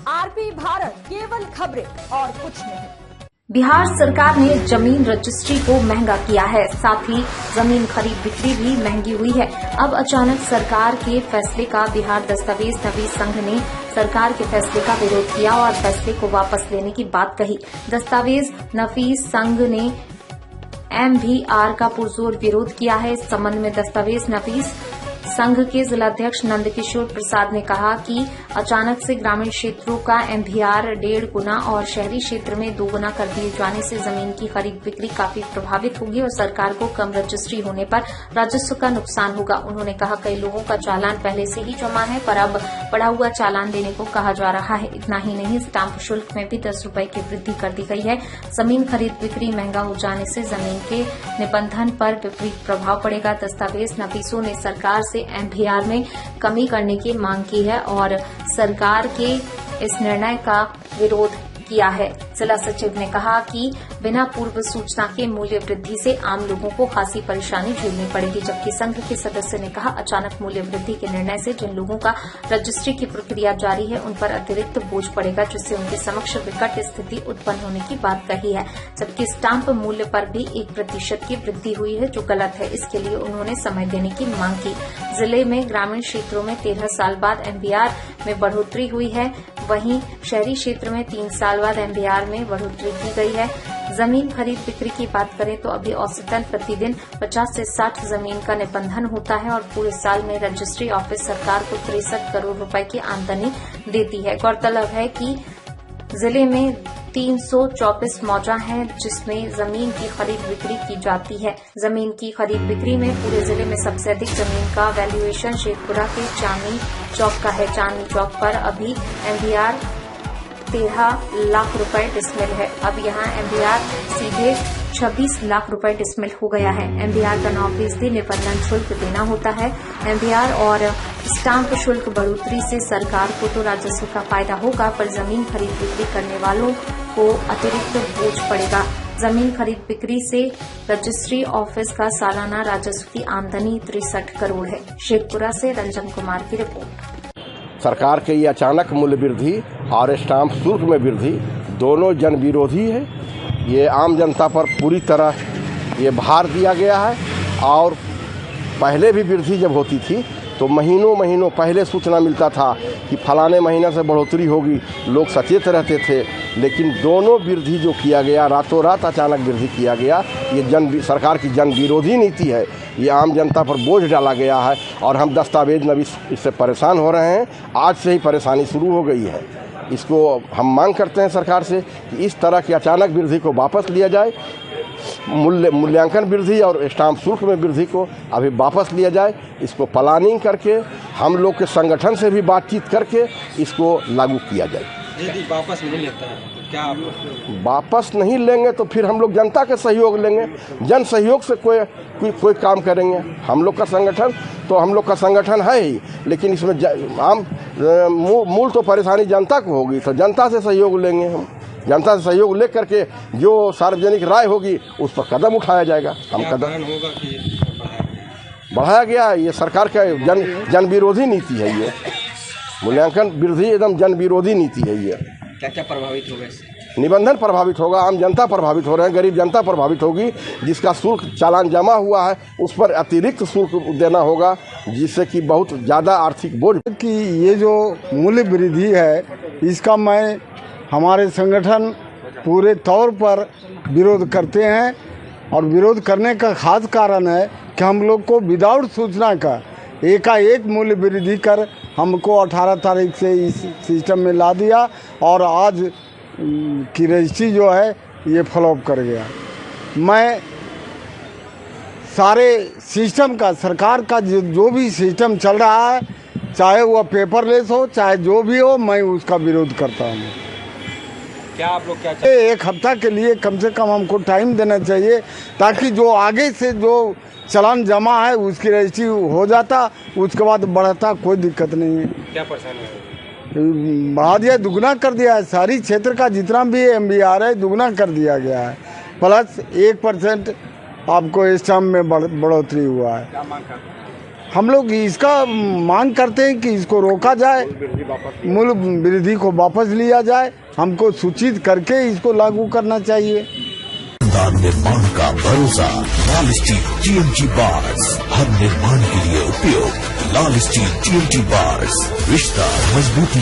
RP Bharat, केवल खबरें और कुछ नहीं। बिहार सरकार ने जमीन रजिस्ट्री को महंगा किया है, साथ ही जमीन खरीद बिक्री भी महंगी हुई है। अब अचानक सरकार के फैसले का बिहार दस्तावेज नवीस संघ ने सरकार के फैसले का विरोध किया और फैसले को वापस लेने की बात कही। दस्तावेज नवीस संघ ने MVR का पुरजोर विरोध किया है। इस संबंध में दस्तावेज नवीस संघ के जिलाध्यक्ष नंदकिशोर प्रसाद ने कहा कि अचानक से ग्रामीण क्षेत्रों का MVR 1.5 गुना और शहरी क्षेत्र में 2 गुना कर दिए जाने से जमीन की खरीद बिक्री काफी प्रभावित होगी और सरकार को कम रजिस्ट्री होने पर राजस्व का नुकसान होगा। उन्होंने कहा कई लोगों का चालान पहले से ही जमा है, पर अब बढ़ा हुआ चालान देने को कहा जा रहा है। इतना ही नहीं, स्टाम्प शुल्क में भी 10 रुपए की वृद्धि कर दी गई है। जमीन खरीद बिक्री महंगा हो जाने से जमीन के निबंधन पर विपरीत प्रभाव पड़ेगा। दस्तावेज नवीसों ने सरकार से MVR में कमी करने की मांग की है और सरकार के इस निर्णय का विरोध किया है। जिला सचिव ने कहा कि बिना पूर्व सूचना के मूल्य वृद्धि से आम लोगों को खासी परेशानी झेलनी पड़ेगी, जबकि संघ के सदस्य ने कहा अचानक मूल्य वृद्धि के निर्णय से जिन लोगों का रजिस्ट्री की प्रक्रिया जारी है उन पर अतिरिक्त बोझ पड़ेगा, जिससे उनके समक्ष विकट स्थिति उत्पन्न होने की बात कही है। जबकि स्टाम्प मूल्य पर भी 1% की वृद्धि हुई है, जो गलत है। इसके लिए उन्होंने समय देने की मांग की। जिले में ग्रामीण क्षेत्रों में 13 साल बाद MVR में बढ़ोतरी हुई है, वहीं शहरी क्षेत्र में 3 साल बाद MVR में बढ़ोतरी की गई है। जमीन खरीद बिक्री की बात करें तो अभी औसतन प्रतिदिन 50 से 60 जमीन का निबंधन होता है और पूरे साल में रजिस्ट्री ऑफिस सरकार को 63 करोड़ रुपए की आमदनी देती है। गौरतलब है कि जिले में 324 मौजा हैं जिसमें जमीन की खरीद बिक्री की जाती है। जमीन की खरीद बिक्री में पूरे जिले में सबसे अधिक जमीन का वैल्यूएशन शेखपुरा के चांदनी चौक का है। चांदनी चौक पर अभी MVR 13 लाख रुपए डिसमिल है। अब यहाँ MVR सीधे 26 लाख रुपए डिसमिल हो गया है। MVR का 9% निबंधन शुल्क देना होता है। MVR और स्टाम्प शुल्क बढ़ोतरी से सरकार को तो राजस्व का फायदा होगा, पर जमीन खरीद बिक्री करने वालों को अतिरिक्त बोझ पड़ेगा। जमीन खरीद बिक्री से रजिस्ट्री ऑफिस का सालाना राजस्व की आमदनी 63 करोड़ है। शेखपुरा से रंजन कुमार की रिपोर्ट। सरकार के ये अचानक मूल्य वृद्धि और स्टाम्प शुल्क में वृद्धि दोनों जन विरोधी है। ये आम जनता पर पूरी तरह ये भार दिया गया है और पहले भी वृद्धि जब होती थी तो महीनों पहले सूचना मिलता था कि फलाने महीने से बढ़ोतरी होगी, लोग सचेत रहते थे। लेकिन दोनों वृद्धि जो किया गया, रातों रात अचानक वृद्धि किया गया, ये सरकार की जन विरोधी नीति है। ये आम जनता पर बोझ डाला गया है और हम दस्तावेज नवीस इससे परेशान हो रहे हैं। आज से ही परेशानी शुरू हो गई है। इसको हम मांग करते हैं सरकार से कि इस तरह की अचानक वृद्धि को वापस लिया जाए। मूल्यांकन वृद्धि और स्टाम्प शुल्क में वृद्धि को अभी वापस लिया जाए। इसको प्लानिंग करके हम लोग के संगठन से भी बातचीत करके इसको लागू किया जाए। यदि वापस नहीं लेता है तो क्या आप वापस नहीं लेंगे तो फिर हम लोग जनता के सहयोग लेंगे। जन सहयोग से कोई काम करेंगे। हम लोग का संगठन है ही, लेकिन इसमें आम मूल तो परेशानी जनता को होगी, तो जनता से सहयोग लेंगे हम। जनता से सहयोग लेकर के जो सार्वजनिक राय होगी उस पर कदम उठाया जाएगा। हम कदम होगा कि बढ़ाया गया। ये सरकार का जन विरोधी नीति है। ये मूल्यांकन वृद्धि एकदम जन विरोधी नीति है। ये क्या प्रभावित होगा इससे? निबंधन प्रभावित होगा, आम जनता प्रभावित हो रहे हैं, गरीब जनता प्रभावित होगी। जिसका शुल्क चालान जमा हुआ है उस पर अतिरिक्त शुल्क देना होगा, जिससे कि बहुत ज़्यादा आर्थिक बोझ कि ये जो मूल्य वृद्धि है इसका मैं हमारे संगठन पूरे तौर पर विरोध करते हैं। और विरोध करने का खास कारण है कि हम लोग को विदाउट सूचना का एकाएक मूल्य वृद्धि कर हमको 18 तारीख से इस सिस्टम में ला दिया और आज की रजिस्ट्री जो है ये फ्लॉप कर गया। मैं सारे सिस्टम का, सरकार का जो भी सिस्टम चल रहा है, चाहे वह पेपरलेस हो चाहे जो भी हो, मैं उसका विरोध करता हूँ। क्या आप लोग क्या एक हफ्ता के लिए कम से कम हमको टाइम देना चाहिए, ताकि जो आगे से जो चालान जमा है उसकी रजिस्ट्री हो जाता, उसके बाद बढ़ता, कोई दिक्कत नहीं है। क्या परेशानी है? बढ़ा दिया, दुगना कर दिया है। शहरी क्षेत्र का जितना भी MVR है दुगना कर दिया गया है, प्लस 1% आपको स्टाम्प में बढ़ोतरी हुआ है। क्या मांग करते हैं? हम लोग इसका मांग करते हैं कि इसको रोका जाए, मूल्य वृद्धि को वापस लिया जाए, हमको सूचित करके इसको लागू करना चाहिए। निर्माण का भरोसा लाल स्टील TMT बार्स, हर निर्माण के लिए उपयोग लाल स्टील TMT बार्स, रिश्ता मजबूती।